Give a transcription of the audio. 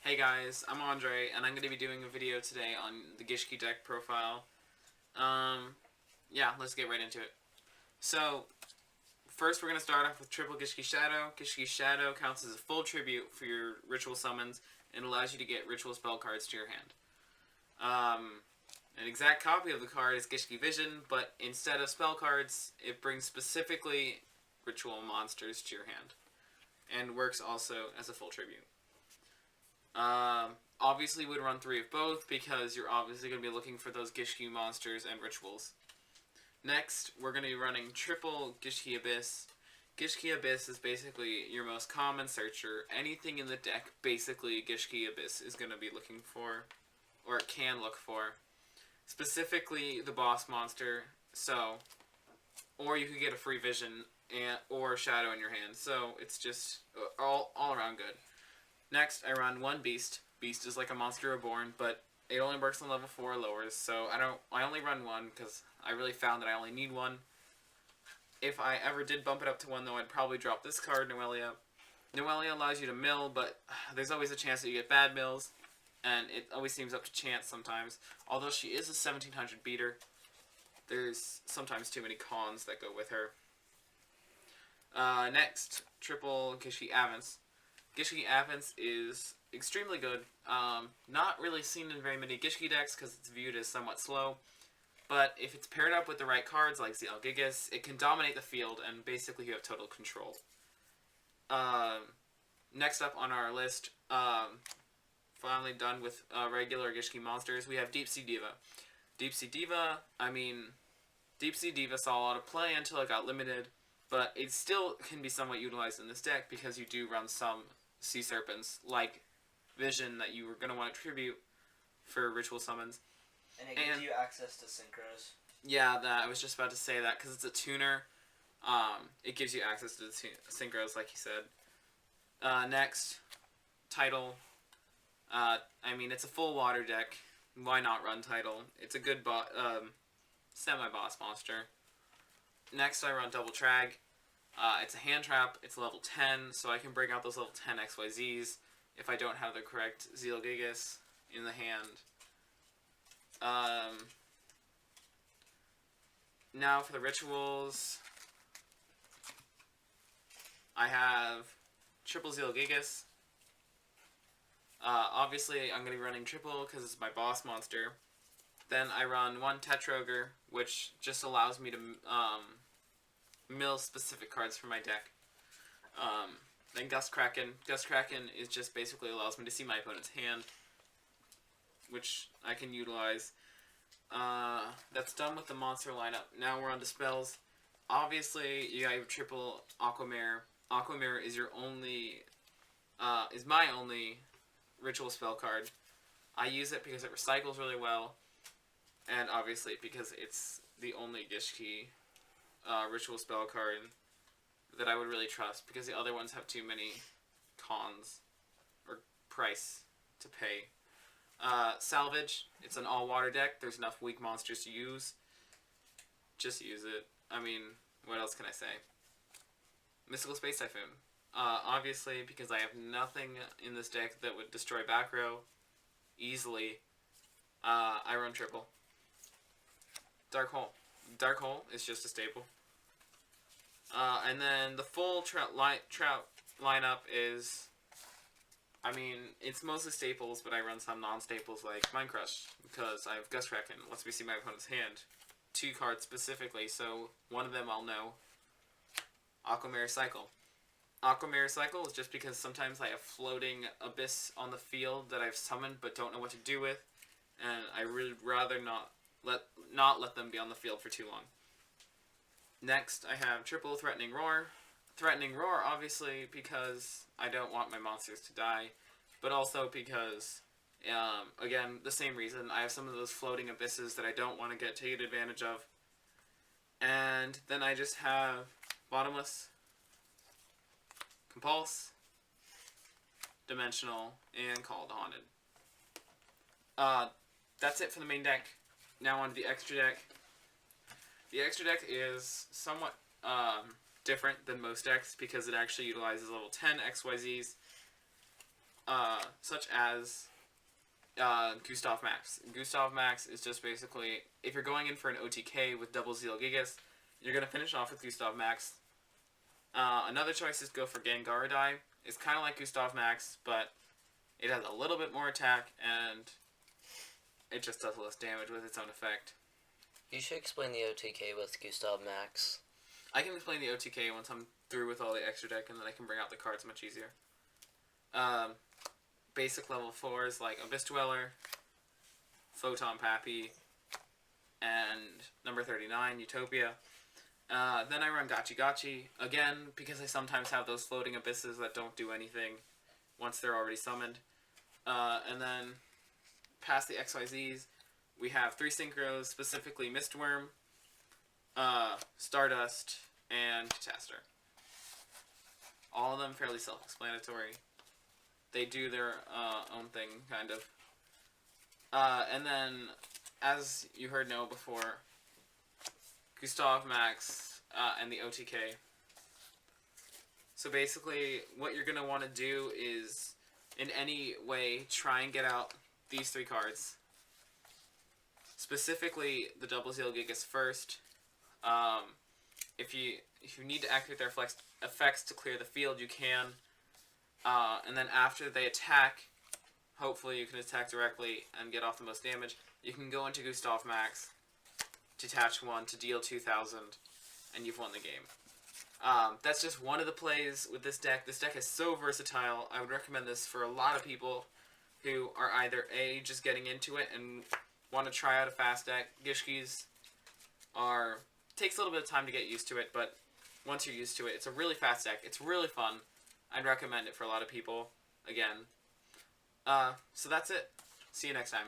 Hey guys, I'm Andre, and I'm going to be doing a video today on the Gishki deck profile. Yeah, let's get right into it. So, first we're going to start off with triple Gishki Shadow. Gishki Shadow counts as a full tribute for your ritual summons, and allows you to get ritual spell cards to your hand. An exact copy of the card is Gishki Vision, but instead of spell cards, it brings specifically ritual monsters to your hand, and works also as a full tribute. Obviously would run 3 of both because you're obviously going to be looking for those Gishki monsters and rituals. Next, we're going to be running triple Gishki Abyss. Gishki Abyss is basically your most common searcher. Anything in the deck, basically Gishki Abyss is going to be looking for, or it can look for. Specifically the boss monster, or you could get a free vision or shadow in your hand. So it's just all around good. Next, I run 1 Beast. Beast is like a Monster Reborn, but it only works on level 4 or lower, so I only run 1 because I really found that I only need 1. If I ever did bump it up to 1, though, I'd probably drop this card, Noelia. Noelia allows you to mill, but there's always a chance that you get bad mills, and it always seems up to chance sometimes. Although she is a 1700 beater, there's sometimes too many cons that go with her. Next, triple Gishki Avance. Gishki Avance is extremely good. Not really seen in very many Gishki decks because it's viewed as somewhat slow. But if it's paired up with the right cards like Gigas, it can dominate the field and basically you have total control. Next up on our list, finally done with regular Gishki monsters, we have Deep Sea Diva. Deep Sea Diva saw a lot of play until it got limited, but it still can be somewhat utilized in this deck because you do run some Sea Serpents, like Vision, that you were going to want to tribute for ritual summons. And it gives you access to synchros. Yeah, I was just about to say that, because it's a tuner. It gives you access to the synchros, like you said. Next, Tidal. It's a full water deck. Why not run Tidal? It's a good semi-boss monster. Next, I run Double Trag. It's a hand trap, it's level 10, so I can bring out those level 10 XYZs if I don't have the correct Zeal Gigas in the hand. Now for the rituals, I have triple Zeal Gigas. Obviously, I'm going to be running triple because it's my boss monster. Then I run 1 Tetrogre, which just allows me to mill specific cards for my deck. Then Gust Kraken. Gust Kraken is just basically allows me to see my opponent's hand, which I can utilize. That's done with the monster lineup. Now we're on to spells. Obviously, you have triple Aquamare. Aquamare is is my only ritual spell card. I use it because it recycles really well, and obviously because it's the only Gishki ritual spell card that I would really trust, because the other ones have too many cons or price to pay. Salvage, it's an all-water deck. There's enough weak monsters to use. Just use it. What else can I say? Mystical Space Typhoon. Obviously, because I have nothing in this deck that would destroy back row easily, I run triple. Dark Hole. Dark Hole is just a staple. And then the full trout lineup is, it's mostly staples, but I run some non-staples like Mind Crush, because I have Gust Kraken, lets me see my opponent's hand. 2 cards specifically, so one of them I'll know. Aquamare Cycle. Aquamare Cycle is just because sometimes I have floating Abyss on the field that I've summoned but don't know what to do with, and I really rather not let them be on the field for too long. Next, I have triple Threatening Roar. Threatening Roar, obviously, because I don't want my monsters to die, but also because, again, the same reason, I have some of those floating abysses that I don't want to get taken advantage of. And then I just have Bottomless, Compulse, Dimensional, and Call to Haunted. That's it for the main deck. Now on to the extra deck. The extra deck is somewhat different than most decks because it actually utilizes level 10 XYZs. such as Gustav Max. Gustav Max is just basically, if you're going in for an OTK with double Zeal Gigas, you're going to finish off with Gustav Max. Another choice is go for Gengaradai. It's kind of like Gustav Max, but it has a little bit more attack, and it just does less damage with its own effect. You should explain the OTK with Gustav Max. I can explain the OTK once I'm through with all the extra deck, and then I can bring out the cards much easier. Basic level 4s like Abyss Dweller, Photon Pappy, and number 39, Utopia. Then I run Gachi Gachi, again, because I sometimes have those floating abysses that don't do anything once they're already summoned. And then, past the XYZs, we have 3 Synchros, specifically Mistworm, Stardust, and Catastor. All of them fairly self-explanatory. They do their own thing, kind of. And then, as you heard Noah before, Gustav Max and the OTK. So basically, what you're going to want to do is, in any way, try and get out these 3 cards. Specifically, the Double Zeal Gigas first. If you need to activate their effects to clear the field, you can. And then after they attack, hopefully you can attack directly and get off the most damage. You can go into Gustav Max, detach 1 to deal 2,000, and you've won the game. That's just one of the plays with this deck. This deck is so versatile. I would recommend this for a lot of people who are either A, just getting into it and want to try out a fast deck. Gishkis takes a little bit of time to get used to it, but once you're used to it, it's a really fast deck. It's really fun. I'd recommend it for a lot of people, again. So that's it. See you next time.